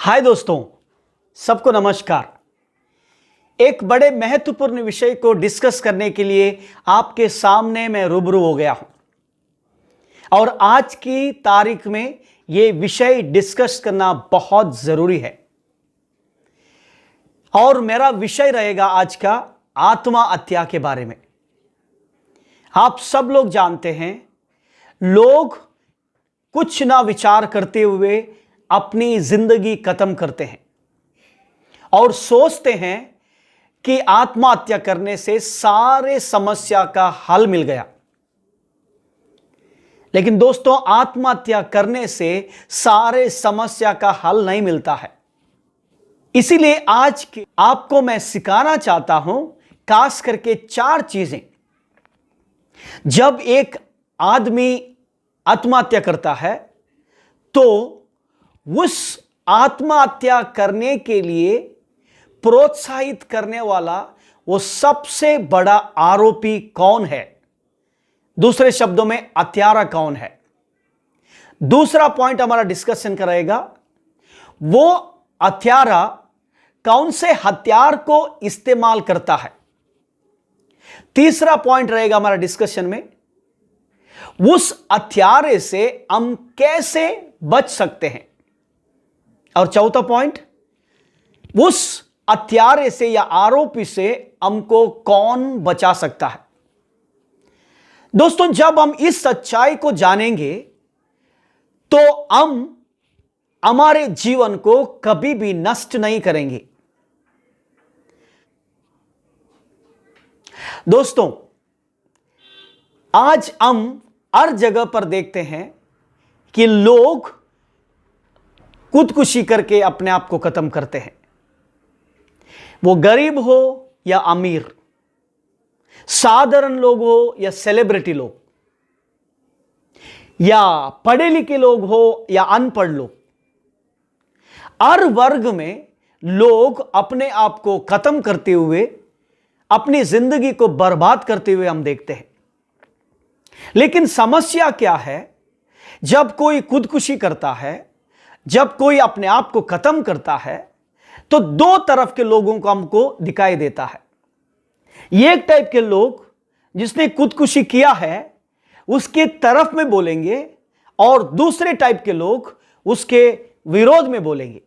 हाय दोस्तों, सबको नमस्कार। एक बड़े महत्वपूर्ण विषय को डिस्कस करने के लिए आपके सामने मैं रूबरू हो गया हूं और आज की तारीख में यह विषय डिस्कस करना बहुत जरूरी है। और मेरा विषय रहेगा आज का आत्महत्या के बारे में। आप सब लोग जानते हैं, लोग कुछ ना विचार करते हुए अपनी जिंदगी खत्म करते हैं और सोचते हैं कि आत्महत्या करने से सारे समस्या का हल मिल गया। लेकिन दोस्तों, आत्महत्या करने से सारे समस्या का हल नहीं मिलता है। इसीलिए आज आपको मैं सिखाना चाहता हूं, खास करके 4 चीजें। जब एक आदमी आत्महत्या करता है तो उस आत्महत्या करने के लिए प्रोत्साहित करने वाला वो सबसे बड़ा आरोपी कौन है? दूसरे शब्दों में, हत्यारा कौन है? दूसरा पॉइंट हमारा डिस्कशन करेगा, वो हत्यारा कौन से हथियार को इस्तेमाल करता है। तीसरा पॉइंट रहेगा हमारा डिस्कशन में, उस हत्यारे से हम कैसे बच सकते हैं। और चौथा पॉइंट, उस हत्यारे से या आरोपी से हमको कौन बचा सकता है। दोस्तों, जब हम इस सच्चाई को जानेंगे तो हम हमारे जीवन को कभी भी नष्ट नहीं करेंगे। दोस्तों, आज हम हर जगह पर देखते हैं कि लोग खुदकुशी करके अपने आप को खत्म करते हैं। वो गरीब हो या अमीर, साधारण लोग हो या सेलिब्रिटी लोग, या पढ़े लिखे लोग हो या अनपढ़ लोग, हर वर्ग में लोग अपने आप को खत्म करते हुए, अपनी जिंदगी को बर्बाद करते हुए हम देखते हैं। लेकिन समस्या क्या है? जब कोई खुदकुशी करता है, जब कोई अपने आप को खत्म करता है, तो 2 तरफ के लोगों को हमको दिखाई देता है। एक टाइप के लोग जिसने खुदकुशी किया है उसके तरफ में बोलेंगे, और दूसरे टाइप के लोग उसके विरोध में बोलेंगे।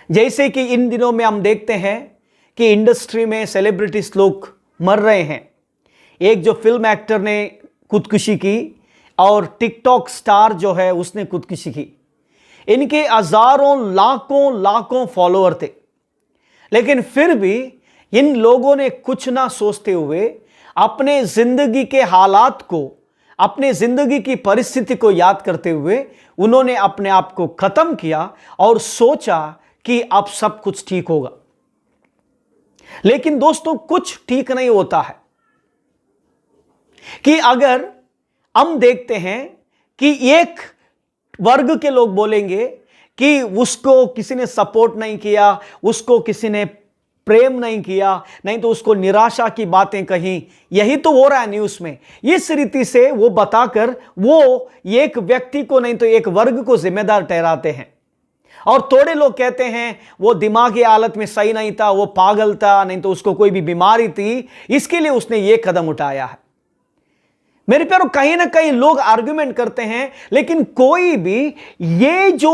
जैसे कि इन दिनों में हम देखते हैं कि इंडस्ट्री में सेलिब्रिटीज लोग मर रहे हैं। एक जो फिल्म एक्टर ने खुदकुशी की और टिकटॉक स्टार जो है उसने खुदकुशी की। इनके हजारों लाखों फॉलोअर थे, लेकिन फिर भी इन लोगों ने कुछ ना सोचते हुए अपने जिंदगी के हालात को, अपने जिंदगी की परिस्थिति को याद करते हुए उन्होंने अपने आप को खत्म किया और सोचा कि अब सब कुछ ठीक होगा। लेकिन दोस्तों, कुछ ठीक नहीं होता है। कि अगर हम देखते हैं कि एक वर्ग के लोग बोलेंगे कि उसको किसी ने सपोर्ट नहीं किया, उसको किसी ने प्रेम नहीं किया, नहीं तो उसको निराशा की बातें कही, यही तो हो रहा है न्यूज़ में। इस रीति से वो बताकर वो एक व्यक्ति को नहीं तो एक वर्ग को जिम्मेदार ठहराते हैं। और थोड़े लोग कहते हैं वो दिमागी हालत में सही नहीं था, वो पागल था, नहीं तो उसको कोई भी बीमारी थी, इसके लिए उसने ये कदम उठाया है। मेरे प्यारों, कहीं ना कहीं लोग आर्गुमेंट करते हैं, लेकिन कोई भी ये जो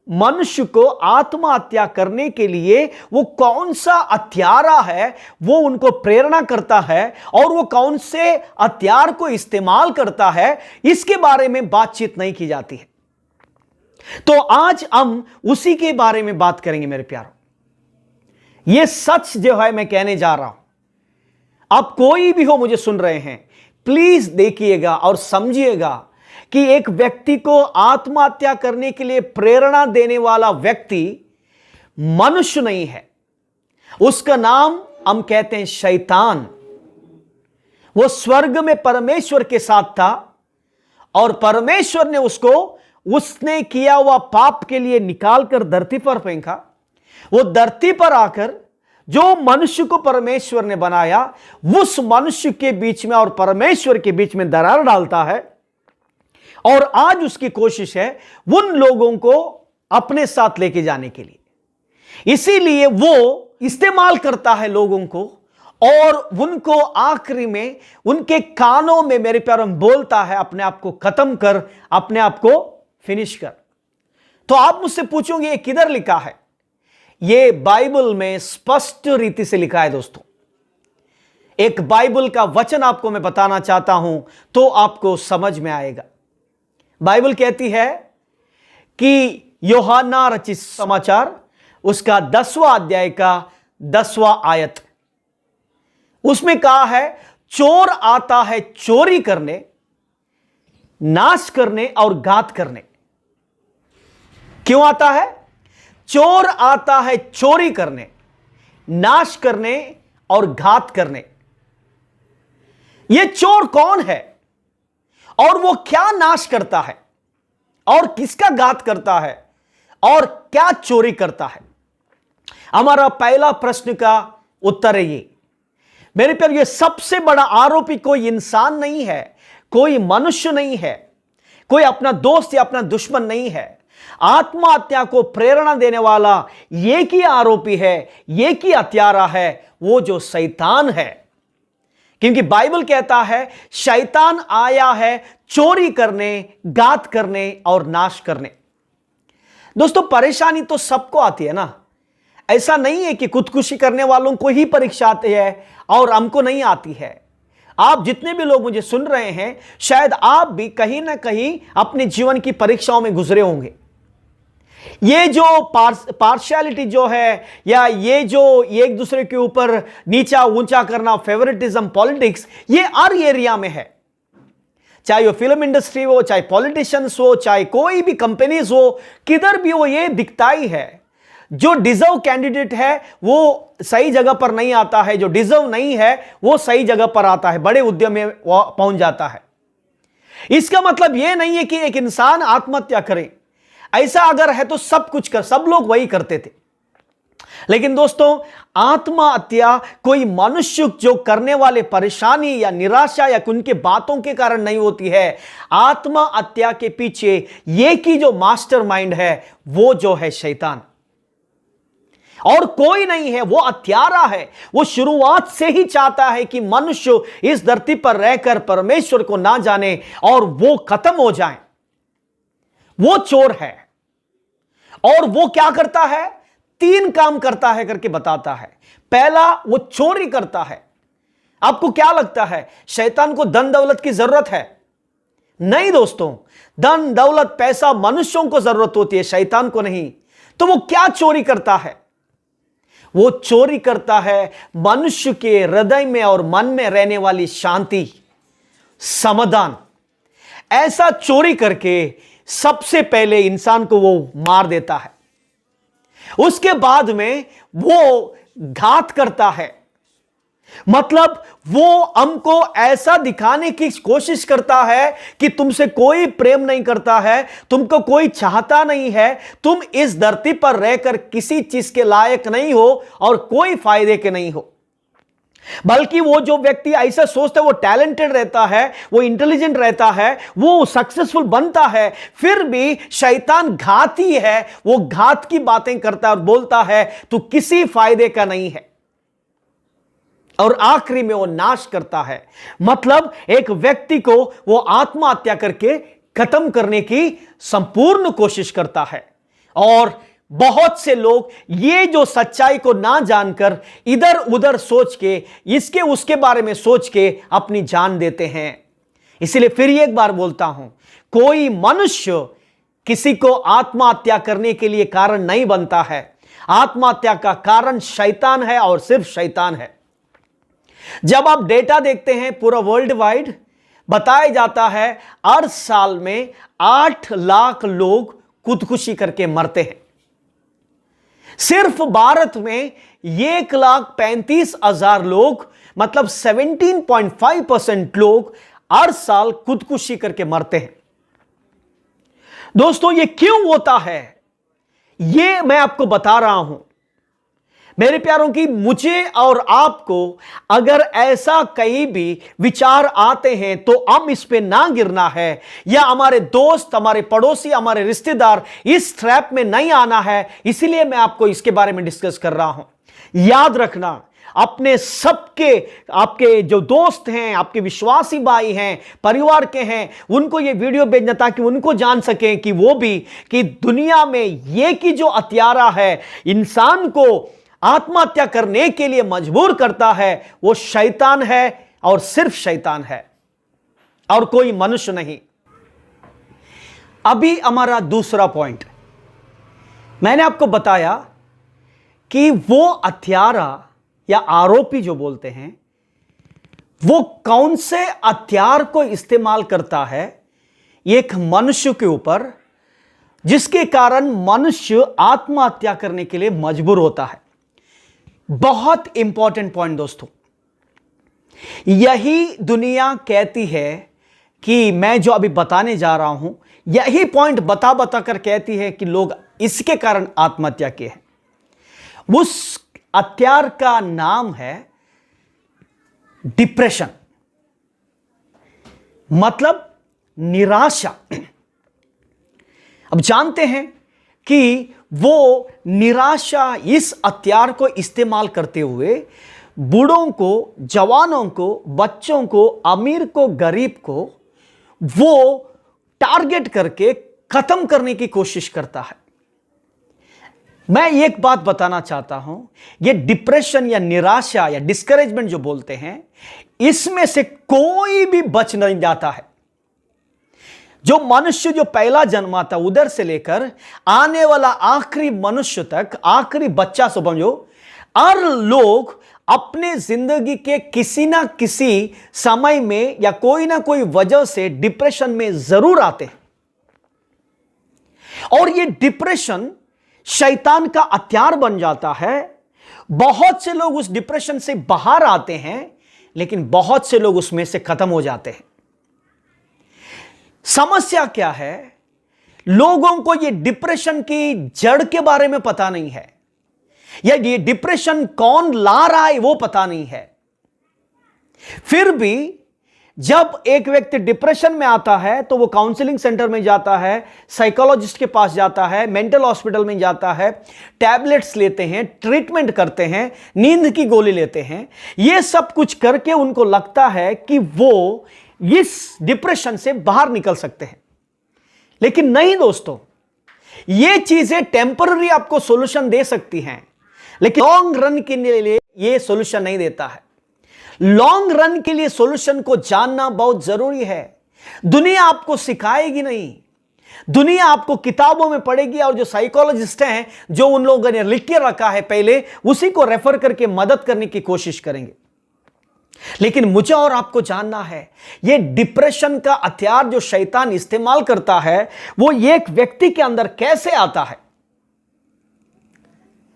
मनुष्य को आत्महत्या करने के लिए वो कौन सा हथियारा है, वो उनको प्रेरणा करता है, और वो कौन से हथियार को इस्तेमाल करता है, इसके बारे में बातचीत नहीं की जाती है। तो आज हम उसी के बारे में बात करेंगे मेरे प्यारों। ये सच जो है मैं कहने जा रहा हूं। आप कोई भी हो मुझे सुन रहे हैं, प्लीज देखिएगा और समझिएगा कि एक व्यक्ति को आत्महत्या करने के लिए प्रेरणा देने वाला व्यक्ति मनुष्य नहीं है। उसका नाम हम कहते हैं शैतान। वो स्वर्ग में परमेश्वर के साथ था और परमेश्वर ने उसको उसने किया हुआ पाप के लिए निकालकर धरती पर फेंका। वो धरती पर आकर जो मनुष्य को परमेश्वर ने बनाया, उस मनुष्य के बीच में और परमेश्वर के बीच में दरार डालता है। और आज उसकी कोशिश है उन लोगों को अपने साथ लेके जाने के लिए। इसीलिए वो इस्तेमाल करता है लोगों को और उनको आखिरी में उनके कानों में मेरे प्यारे बोलता है अपने आप को खत्म कर, अपने आप को फिनिश कर। तो आप मुझसे पूछोगे ये किधर लिखा है? ये बाइबल में स्पष्ट रीति से लिखा है दोस्तों। एक बाइबल का वचन आपको मैं बताना चाहता हूं तो आपको समझ में आएगा। बाइबल कहती है कि यूहन्ना रचित समाचार उसका 10वां अध्याय का 10वां आयत, उसमें कहा है चोर आता है चोरी करने, नाश करने और घात करने। क्यों आता है? चोर आता है चोरी करने, नाश करने और घात करने। यह चोर कौन है और वो क्या नाश करता है और किसका घात करता है और क्या चोरी करता है? हमारा पहला प्रश्न का उत्तर है ये। मेरे प्यारे, ये सबसे बड़ा आरोपी कोई इंसान नहीं है, कोई मनुष्य नहीं है, कोई अपना दोस्त या अपना दुश्मन नहीं है। आत्महत्या को प्रेरणा देने वाला एक ही आरोपी है, एक ही हत्यारा है, वो जो शैतान है। क्योंकि बाइबल कहता है शैतान आया है चोरी करने, घात करने और नाश करने। दोस्तों, परेशानी तो सबको आती है ना। ऐसा नहीं है कि खुदकुशी करने वालों को ही परीक्षा आती है और हमको नहीं आती है। आप जितने भी लोग मुझे सुन रहे हैं, शायद आप भी कहीं ना कहीं अपने जीवन की परीक्षाओं में गुजरे होंगे। ये जो पार्शियलिटी जो है, या ये जो एक दूसरे के ऊपर नीचा ऊंचा करना, फेवरेटिज्म, पॉलिटिक्स, ये हर एरिया में है। चाहे वो फिल्म इंडस्ट्री हो, चाहे पॉलिटिशियंस हो, चाहे कोई भी कंपनीज हो, किधर भी वो ये दिखता ही है। जो डिजर्व कैंडिडेट है वो सही जगह पर नहीं आता है, जो डिजर्व नहीं है वो सही जगह पर आता है, बड़े उद्यम में पहुंच जाता है। इसका मतलब यह नहीं है कि एक इंसान आत्महत्या करे। ऐसा अगर है तो सब लोग वही करते थे। लेकिन दोस्तों, आत्महत्या कोई मनुष्य जो करने वाले परेशानी या निराशा या उनके बातों के कारण नहीं होती है। आत्महत्या के पीछे एक ही जो मास्टरमाइंड है वो जो है शैतान, और कोई नहीं है। वो हत्यारा है। वो शुरुआत से ही चाहता है कि मनुष्य इस धरती पर रहकर परमेश्वर को ना जाने और वो खत्म हो जाए। वो चोर है और वो क्या करता है? 3 काम करता है करके बताता है। पहला, वो चोरी करता है। आपको क्या लगता है शैतान को धन दौलत की जरूरत है? नहीं दोस्तों, धन दौलत पैसा मनुष्यों को जरूरत होती है, शैतान को नहीं। तो वो क्या चोरी करता है? वो चोरी करता है मनुष्य के हृदय में और मन में रहने वाली शांति, समाधान। ऐसा चोरी करके सबसे पहले इंसान को वो मार देता है। उसके बाद में वो घात करता है। मतलब वो हमको ऐसा दिखाने की कोशिश करता है कि तुमसे कोई प्रेम नहीं करता है, तुमको कोई चाहता नहीं है, तुम इस धरती पर रहकर किसी चीज के लायक नहीं हो और कोई फायदे के नहीं हो। बल्कि वो जो व्यक्ति ऐसा सोचता है, वो टैलेंटेड रहता है, वो इंटेलिजेंट रहता है, वो सक्सेसफुल बनता है, फिर भी शैतान घाती है। वो घात की बातें करता है और बोलता है तू किसी फायदे का नहीं है, और आखिरी में वो नाश करता है। मतलब एक व्यक्ति को वो आत्महत्या करके खत्म करने की संपूर्ण कोशिश करता है। और बहुत से लोग ये जो सच्चाई को ना जानकर इधर उधर सोच के, इसके उसके बारे में सोच के अपनी जान देते हैं। इसलिए फिर एक बार बोलता हूं, कोई मनुष्य किसी को आत्महत्या करने के लिए कारण नहीं बनता है। आत्महत्या का कारण शैतान है और सिर्फ शैतान है। जब आप डेटा देखते हैं पूरा वर्ल्ड वाइड, बताया जाता है हर साल में 8 लाख लोग खुदकुशी करके मरते हैं। सिर्फ भारत में 1,35,000 लोग, मतलब 17.5% लोग हर साल खुदकुशी करके मरते हैं। दोस्तों, ये क्यों होता है ये मैं आपको बता रहा हूं। मेरे प्यारों की, मुझे और आपको अगर ऐसा कहीं भी विचार आते हैं तो हम इस पे ना गिरना है, या हमारे दोस्त, हमारे पड़ोसी, हमारे रिश्तेदार इस ट्रैप में नहीं आना है। इसीलिए मैं आपको इसके बारे में डिस्कस कर रहा हूं। याद रखना, अपने सबके, आपके जो दोस्त हैं, आपके विश्वासी भाई हैं, परिवार के हैं, उनको ये वीडियो भेजना ताकि उनको जान सकें कि वो भी, कि दुनिया में ये की जो हत्यारा है, इंसान को आत्महत्या करने के लिए मजबूर करता है, वो शैतान है और सिर्फ शैतान है और कोई मनुष्य नहीं। अभी हमारा दूसरा पॉइंट, मैंने आपको बताया कि वो हत्यारा या आरोपी जो बोलते हैं, वो कौन से हथियार को इस्तेमाल करता है एक मनुष्य के ऊपर, जिसके कारण मनुष्य आत्महत्या करने के लिए मजबूर होता है। बहुत इंपॉर्टेंट पॉइंट दोस्तों, यही दुनिया कहती है कि मैं जो अभी बताने जा रहा हूं, यही पॉइंट बता बता कर कहती है कि लोग इसके कारण आत्महत्या किए हैं। उस हथियार का नाम है डिप्रेशन, मतलब निराशा। अब जानते हैं कि वो निराशा इस हथियार को इस्तेमाल करते हुए बूढ़ों को, जवानों को, बच्चों को, अमीर को, गरीब को वो टारगेट करके खत्म करने की कोशिश करता है। मैं एक बात बताना चाहता हूं, ये डिप्रेशन या निराशा या डिस्करेजमेंट जो बोलते हैं, इसमें से कोई भी बच नहीं जाता है। जो मनुष्य जो पहला जन्मा था, उधर से लेकर आने वाला आखिरी मनुष्य तक, आखिरी बच्चा समझो, हर लोग अपने जिंदगी के किसी ना किसी समय में या कोई ना कोई वजह से डिप्रेशन में जरूर आते हैं। और ये डिप्रेशन शैतान का हथियार बन जाता है। बहुत से लोग उस डिप्रेशन से बाहर आते हैं, लेकिन बहुत से लोग उसमें से खत्म हो जाते हैं। समस्या क्या है? लोगों को ये डिप्रेशन की जड़ के बारे में पता नहीं है, या ये डिप्रेशन कौन ला रहा है वो पता नहीं है। फिर भी जब एक व्यक्ति डिप्रेशन में आता है तो वो काउंसलिंग सेंटर में जाता है, साइकोलॉजिस्ट के पास जाता है, मेंटल हॉस्पिटल में जाता है, टैबलेट्स लेते हैं, ट्रीटमेंट करते हैं, नींद की गोली लेते हैं। ये सब कुछ करके उनको लगता है कि वो इस डिप्रेशन से बाहर निकल सकते हैं, लेकिन नहीं दोस्तों, ये चीजें टेम्पररी आपको सॉल्यूशन दे सकती हैं, लेकिन लॉन्ग रन के लिए ये सॉल्यूशन नहीं देता है। लॉन्ग रन के लिए सॉल्यूशन को जानना बहुत जरूरी है। दुनिया आपको सिखाएगी नहीं, दुनिया आपको किताबों में पढ़ेगी, और जो साइकोलॉजिस्ट हैं, जो उन लोगों ने लिख के रखा है पहले, उसी को रेफर करके मदद करने की कोशिश करेंगे। लेकिन मुझे और आपको जानना है, यह डिप्रेशन का हथियार जो शैतान इस्तेमाल करता है, वो एक व्यक्ति के अंदर कैसे आता है।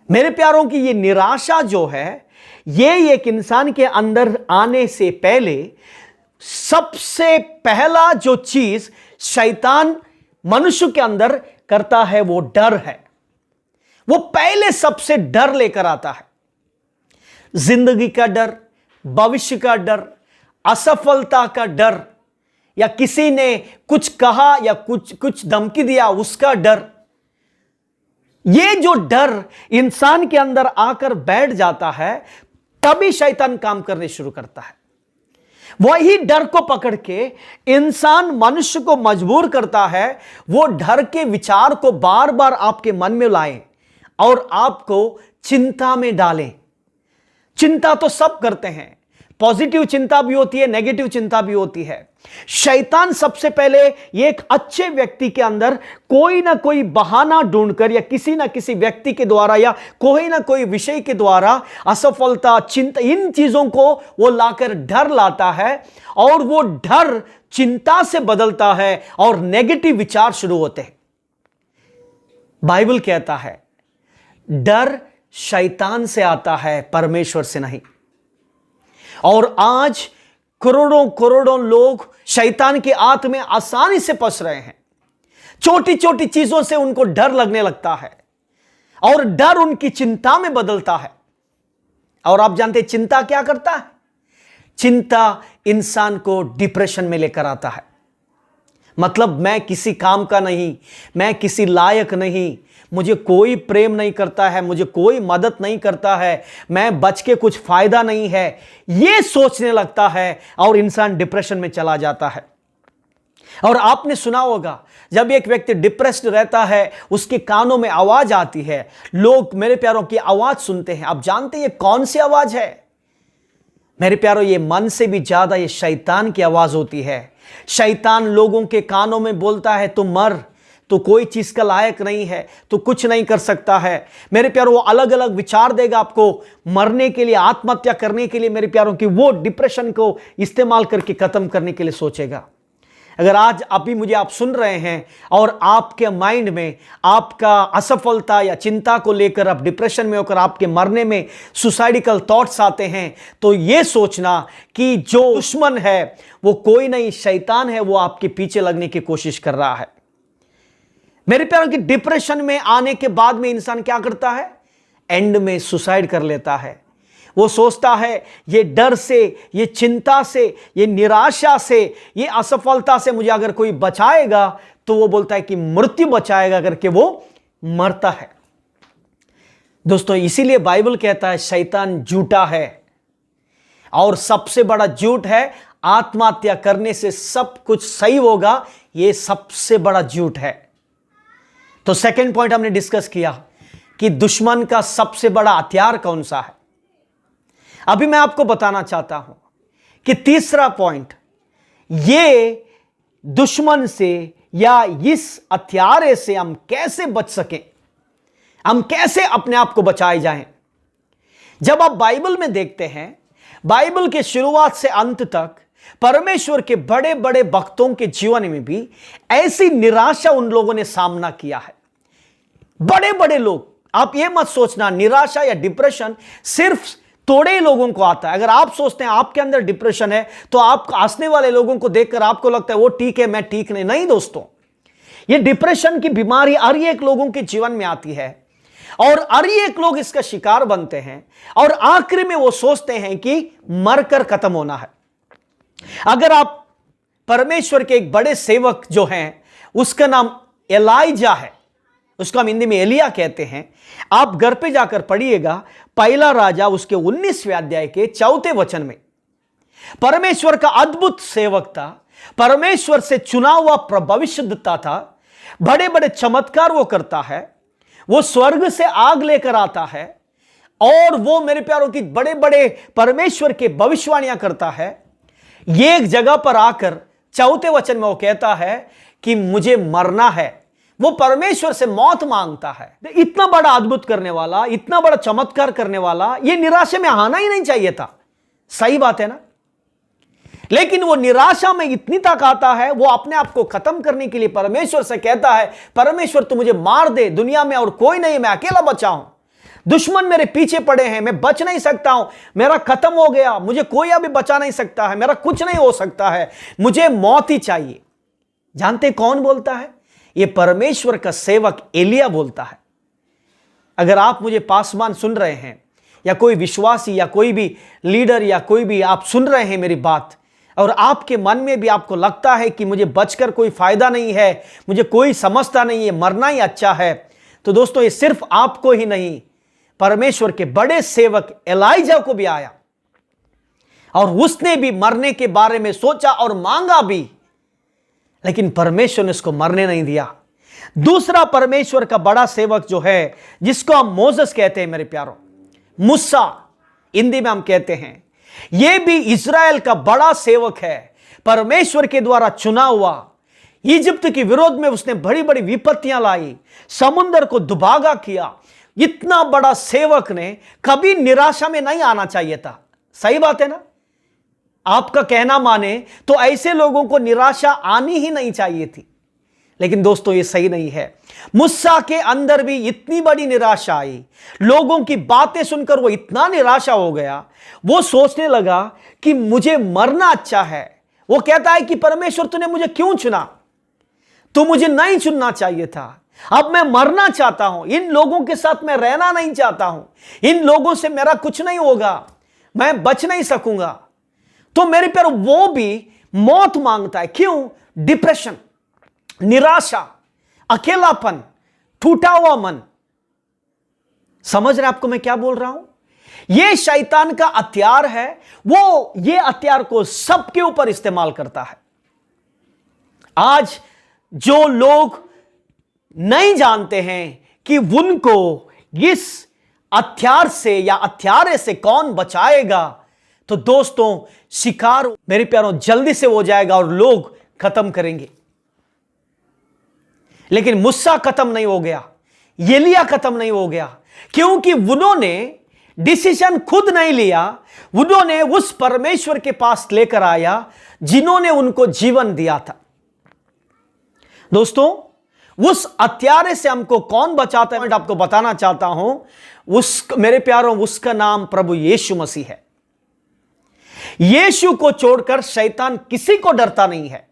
मेरे प्यारों की ये निराशा जो है, ये एक इंसान के अंदर आने से पहले सबसे पहला जो चीज शैतान मनुष्य के अंदर करता है वो डर है। वो पहले सबसे डर लेकर आता है, जिंदगी का डर, भविष्य का डर, असफलता का डर, या किसी ने कुछ कहा या कुछ धमकी दिया उसका डर। ये जो डर इंसान के अंदर आकर बैठ जाता है, तभी शैतान काम करने शुरू करता है। वही डर को पकड़ के इंसान मनुष्य को मजबूर करता है, वो डर के विचार को बार बार आपके मन में लाए और आपको चिंता में डालें। चिंता तो सब करते हैं, पॉजिटिव चिंता भी होती है, नेगेटिव चिंता भी होती है। शैतान सबसे पहले एक अच्छे व्यक्ति के अंदर कोई ना कोई बहाना ढूंढकर, या किसी ना किसी व्यक्ति के द्वारा, या कोई ना कोई विषय के द्वारा असफलता, चिंता, इन चीजों को वो लाकर डर लाता है, और वो डर चिंता से बदलता है और नेगेटिव विचार शुरू होते हैं। बाइबल कहता है डर शैतान से आता है, परमेश्वर से नहीं। और आज करोड़ों करोड़ों लोग शैतान के हाथ में आसानी से फंस रहे हैं। छोटी छोटी चीजों से उनको डर लगने लगता है, और डर उनकी चिंता में बदलता है। और आप जानते हैं चिंता क्या करता है? चिंता इंसान को डिप्रेशन में लेकर आता है। मतलब मैं किसी काम का नहीं, मैं किसी लायक नहीं, मुझे कोई प्रेम नहीं करता है, मुझे कोई मदद नहीं करता है, मैं बच के कुछ फायदा नहीं है, यह सोचने लगता है और इंसान डिप्रेशन में चला जाता है। और आपने सुना होगा, जब एक व्यक्ति डिप्रेस्ड रहता है, उसके कानों में आवाज आती है, लोग मेरे प्यारों की आवाज सुनते हैं। आप जानते हैं ये कौन सी आवाज है? मेरे प्यारों, ये मन से भी ज्यादा ये शैतान की आवाज होती है। शैतान लोगों के कानों में बोलता है, तू मर, तो कोई चीज का लायक नहीं है, तो कुछ नहीं कर सकता है। मेरे प्यारों, वो अलग अलग विचार देगा आपको मरने के लिए, आत्महत्या करने के लिए। मेरे प्यारों की वो डिप्रेशन को इस्तेमाल करके खत्म करने के लिए सोचेगा। अगर आज अभी मुझे आप सुन रहे हैं और आपके माइंड में आपका असफलता या चिंता को लेकर आप डिप्रेशन में होकर आपके मरने में सुसाइडिकल थॉट्स आते हैं, तो यह सोचना कि जो दुश्मन है वो कोई नहीं, शैतान है, वो आपके पीछे लगने की कोशिश कर रहा है। मेरे प्यारों की डिप्रेशन में आने के बाद में इंसान क्या करता है? एंड में सुसाइड कर लेता है। वो सोचता है ये डर से, ये चिंता से, ये निराशा से, ये असफलता से मुझे अगर कोई बचाएगा तो वो बोलता है कि मृत्यु बचाएगा करके वो मरता है। दोस्तों, इसीलिए बाइबल कहता है शैतान झूठा है और सबसे बड़ा झूठ है आत्महत्या करने से सब कुछ सही होगा। ये सबसे बड़ा झूठ है। तो सेकंड पॉइंट हमने डिस्कस किया कि दुश्मन का सबसे बड़ा हथियार कौन सा है। अभी मैं आपको बताना चाहता हूं कि तीसरा पॉइंट, ये दुश्मन से या इस हथियारे से हम कैसे बच सकें, हम कैसे अपने आप को बचाए जाएं। जब आप बाइबल में देखते हैं, बाइबल के शुरुआत से अंत तक परमेश्वर के बड़े बड़े भक्तों के जीवन में भी ऐसी निराशा उन लोगों ने सामना किया है। बड़े बड़े लोग, आप यह मत सोचना निराशा या डिप्रेशन सिर्फ थोड़े लोगों को आता है। अगर आप सोचते हैं आपके अंदर डिप्रेशन है तो आप हंसने वाले लोगों को देखकर आपको लगता है वो ठीक है, मैं ठीक नहीं। नहीं दोस्तों, यह डिप्रेशन की बीमारी हर एक लोगों के जीवन में आती है और हर एक लोग इसका शिकार बनते हैं और आखिर में वो सोचते हैं कि मरकर खत्म होना है। अगर आप परमेश्वर के एक बड़े सेवक जो हैं, उसका नाम एलाइजा है, उसको हम हिंदी में एलिया कहते हैं। आप घर पे जाकर पढ़िएगा, पहला राजा उसके 19वें अध्याय के 4 वचन में। परमेश्वर का अद्भुत सेवक था, परमेश्वर से चुना हुआ भविष्यद्वक्ता था, बड़े बड़े चमत्कार वो करता है, वो स्वर्ग से आग लेकर आता है और वो मेरे प्यारों की बड़े बड़े परमेश्वर के भविष्यवाणियां करता है। ये एक जगह पर आकर 4 वचन में वो कहता है कि मुझे मरना है। वो परमेश्वर से मौत मांगता है। इतना बड़ा अद्भुत करने वाला, इतना बड़ा चमत्कार करने वाला, ये निराशा में आना ही नहीं चाहिए था। सही बात है ना? लेकिन वो निराशा में इतनी तक आता है, वो अपने आप को खत्म करने के लिए परमेश्वर से कहता है, परमेश्वर तू मुझे मार दे, दुनिया में और कोई नहीं, मैं अकेला बचा हूं, दुश्मन मेरे पीछे पड़े हैं, मैं बच नहीं सकता हूं, मेरा खत्म हो गया, मुझे कोई अभी बचा नहीं सकता है, मेरा कुछ नहीं हो सकता है, मुझे मौत ही चाहिए। जानते कौन बोलता है? ये परमेश्वर का सेवक एलिया बोलता है। अगर आप मुझे पासवान सुन रहे हैं या कोई विश्वासी या कोई भी लीडर या कोई भी आप सुन रहे हैं मेरी बात और आपके मन में भी आपको लगता है कि मुझे बचकर कोई फायदा नहीं है, मुझे कोई समझता नहीं है, मरना ही अच्छा है, तो दोस्तों ये सिर्फ आपको ही नहीं, परमेश्वर के बड़े सेवक एलाइजा को भी आया और उसने भी मरने के बारे में सोचा और मांगा भी, लेकिन परमेश्वर ने उसको मरने नहीं दिया। दूसरा परमेश्वर का बड़ा सेवक जो है, जिसको हम मोसेस कहते हैं मेरे प्यारों, मूसा हिंदी में हम कहते हैं, यह भी इज़राइल का बड़ा सेवक है, परमेश्वर के द्वारा चुना हुआ। इजिप्ट के विरोध में उसने बड़ी बड़ी विपत्तियां लाई, समुद्र को दुभागा किया। इतना बड़ा सेवक ने कभी निराशा में नहीं आना चाहिए था। सही बात है ना? आपका कहना माने तो ऐसे लोगों को निराशा आनी ही नहीं चाहिए थी, लेकिन दोस्तों ये सही नहीं है। मूसा के अंदर भी इतनी बड़ी निराशा आई, लोगों की बातें सुनकर वो इतना निराशा हो गया, वो सोचने लगा कि मुझे मरना अच्छा है। वो कहता है कि परमेश्वर तूने मुझे क्यों चुना? तू मुझे नहीं चुनना चाहिए था। अब मैं मरना चाहता हूं, इन लोगों के साथ मैं रहना नहीं चाहता हूं, इन लोगों से मेरा कुछ नहीं होगा, मैं बच नहीं सकूंगा। तो मेरे प्यारो वो भी मौत मांगता है। क्यों? डिप्रेशन, निराशा, अकेलापन, टूटा हुआ मन। समझ रहे आपको मैं क्या बोल रहा हूं? यह शैतान का हथियार है। वो ये हथियार को सबके ऊपर इस्तेमाल करता है। आज जो लोग नहीं जानते हैं कि उनको इस हथियार से या हथियारे से कौन बचाएगा, तो दोस्तों शिकार मेरे प्यारों जल्दी से हो जाएगा और लोग खत्म करेंगे। लेकिन मूसा खत्म नहीं हो गया, एलिया खत्म नहीं हो गया, क्योंकि उन्होंने डिसीजन खुद नहीं लिया। उन्होंने उस परमेश्वर के पास लेकर आया जिन्होंने उनको जीवन दिया था। दोस्तों उस हत्यारे से हमको कौन बचाता है, मैं आपको बताना चाहता हूं। मेरे प्यारों, उसका नाम प्रभु यीशु मसीह है। यीशु को छोड़कर शैतान किसी को डरता नहीं है।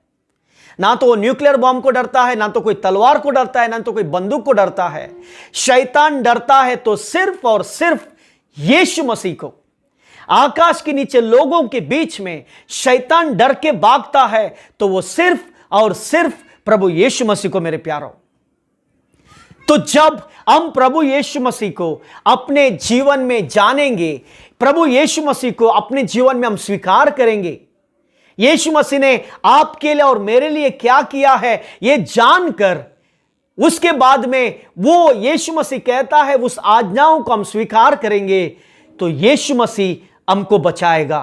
ना तो वो न्यूक्लियर बॉम्ब को डरता है, ना तो कोई तलवार को डरता है, ना तो कोई बंदूक को डरता है। शैतान डरता है तो सिर्फ और सिर्फ यीशु मसीह को। आकाश के नीचे लोगों के बीच में शैतान डर के भागता है तो वो सिर्फ और सिर्फ प्रभु यीशु मसीह को। मेरे प्यारों, तो जब हम प्रभु यीशु मसीह को अपने जीवन में जानेंगे, प्रभु यीशु मसीह को अपने जीवन में हम स्वीकार करेंगे, यीशु मसीह ने आपके लिए और मेरे लिए क्या किया है यह जानकर, उसके बाद में वो यीशु मसीह कहता है उस आज्ञाओं को हम स्वीकार करेंगे, तो यीशु मसीह हमको बचाएगा।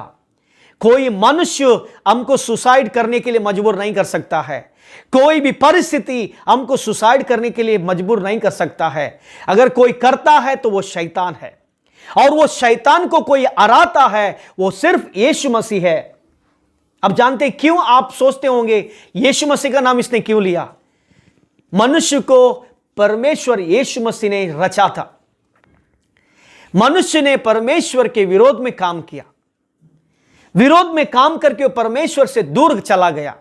कोई मनुष्य हमको सुसाइड करने के लिए मजबूर नहीं कर सकता है। कोई भी परिस्थिति हमको सुसाइड करने के लिए मजबूर नहीं कर सकता है। अगर कोई करता है तो वो शैतान है, और वो शैतान को कोई हराता है वो सिर्फ यीशु मसीह है। अब जानते हैं क्यों? आप सोचते होंगे यीशु मसीह का नाम इसने क्यों लिया? मनुष्य को परमेश्वर यीशु मसीह ने रचा था। मनुष्य ने परमेश्वर के विरोध में काम किया, विरोध में काम करके वो परमेश्वर से दूर चला गया।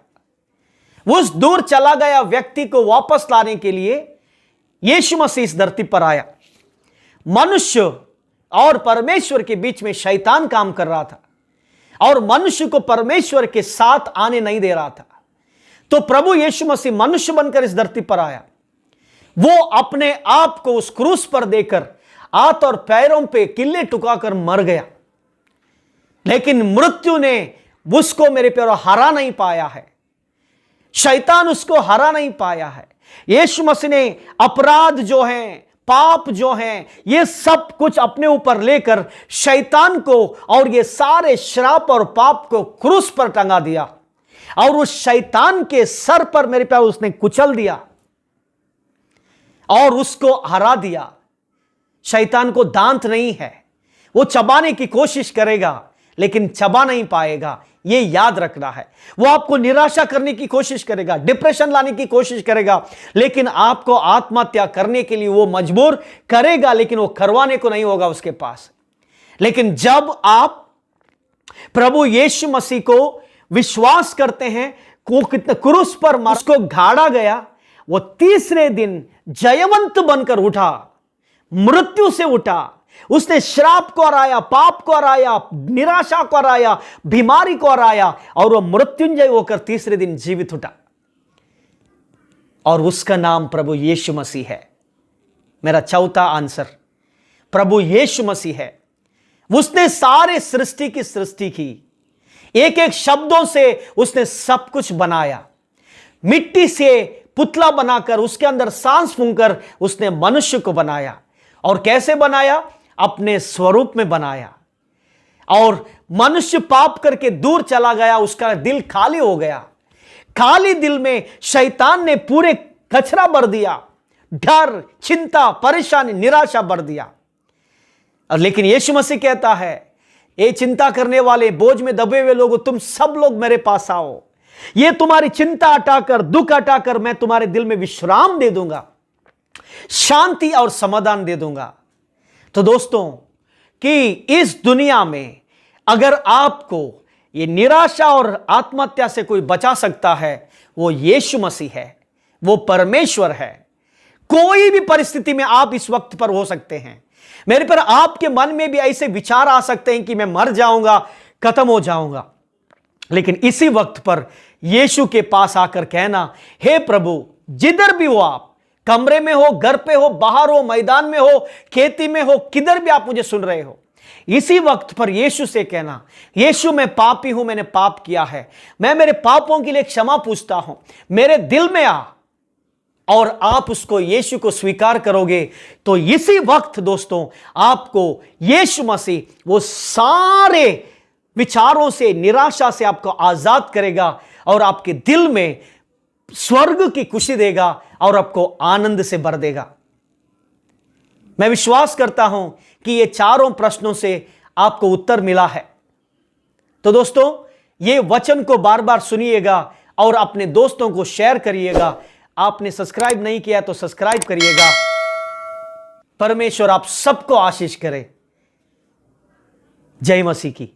उस दूर चला गया व्यक्ति को वापस लाने के लिए यीशु मसीह इस धरती पर आया। मनुष्य और परमेश्वर के बीच में शैतान काम कर रहा था और मनुष्य को परमेश्वर के साथ आने नहीं दे रहा था। तो प्रभु यीशु मसीह मनुष्य बनकर इस धरती पर आया। वो अपने आप को उस क्रूस पर देकर हाथ और पैरों पे किल्ले टुकाकर मर गया, लेकिन मृत्यु ने उसको मेरे प्यारों हरा नहीं पाया है। शैतान उसको हरा नहीं पाया है। यीशु मसीह ने अपराध जो हैं, पाप जो हैं, ये सब कुछ अपने ऊपर लेकर शैतान को और ये सारे श्राप और पाप को क्रूस पर टंगा दिया और उस शैतान के सर पर मेरे प्यार उसने कुचल दिया और उसको हरा दिया। शैतान को दांत नहीं है, वो चबाने की कोशिश करेगा लेकिन चबा नहीं पाएगा, ये याद रखना है। वो आपको निराशा करने की कोशिश करेगा, डिप्रेशन लाने की कोशिश करेगा, लेकिन आपको आत्महत्या करने के लिए वो मजबूर करेगा, लेकिन वो करवाने को नहीं होगा उसके पास। लेकिन जब आप प्रभु यीशु मसीह को विश्वास करते हैं, को कितने क्रूस पर उसको गाड़ा गया, वो तीसरे दिन जयवंत बनकर उठा, मृत्यु से उठा। उसने श्राप को हराया, पाप को हराया, निराशा को हराया, बीमारी को हराया और वो मृत्युंजय होकर तीसरे दिन जीवित उठा। और उसका नाम प्रभु यीशु मसीह है। मेरा चौथा आंसर प्रभु यीशु मसीह है। उसने सारे सृष्टि की सृष्टि की, एक एक शब्दों से उसने सब कुछ बनाया। मिट्टी से पुतला बनाकर उसके अंदर सांस फूंकर उसने मनुष्य को बनाया। और कैसे बनाया? अपने स्वरूप में बनाया। और मनुष्य पाप करके दूर चला गया, उसका दिल खाली हो गया। खाली दिल में शैतान ने पूरे कचरा भर दिया, डर, चिंता, परेशानी, निराशा भर दिया। और लेकिन यीशु मसीह कहता है, ये चिंता करने वाले, बोझ में दबे हुए लोगों, तुम सब लोग मेरे पास आओ, ये तुम्हारी चिंता हटाकर, दुख हटाकर मैं तुम्हारे दिल में विश्राम दे दूंगा, शांति और समाधान दे दूंगा। तो दोस्तों, कि इस दुनिया में अगर आपको ये निराशा और आत्महत्या से कोई बचा सकता है, वो यीशु मसीह है, वो परमेश्वर है। कोई भी परिस्थिति में आप इस वक्त पर हो सकते हैं। मेरे पर आपके मन में भी ऐसे विचार आ सकते हैं कि मैं मर जाऊंगा, खत्म हो जाऊंगा। लेकिन इसी वक्त पर यीशु के पास आकर कहना, हे प्रभु, जिधर भी हो आप, कमरे में हो, घर पे हो, बाहर हो, मैदान में हो, खेती में हो, किधर भी आप मुझे सुन रहे हो, इसी वक्त पर यीशु से कहना, यीशु मैं पापी हूं, मैंने पाप किया है, मैं मेरे पापों के लिए क्षमा पूछता हूं, मेरे दिल में आ। और आप उसको, यीशु को स्वीकार करोगे तो इसी वक्त दोस्तों आपको यीशु मसीह वो सारे विचारों से, निराशा से आपको आजाद करेगा और आपके दिल में स्वर्ग की खुशी देगा और आपको आनंद से भर देगा। मैं विश्वास करता हूं कि ये चारों प्रश्नों से आपको उत्तर मिला है। तो दोस्तों, ये वचन को बार बार सुनिएगा और अपने दोस्तों को शेयर करिएगा। आपने सब्सक्राइब नहीं किया तो सब्सक्राइब करिएगा। परमेश्वर आप सबको आशीष करे। जय मसीह की।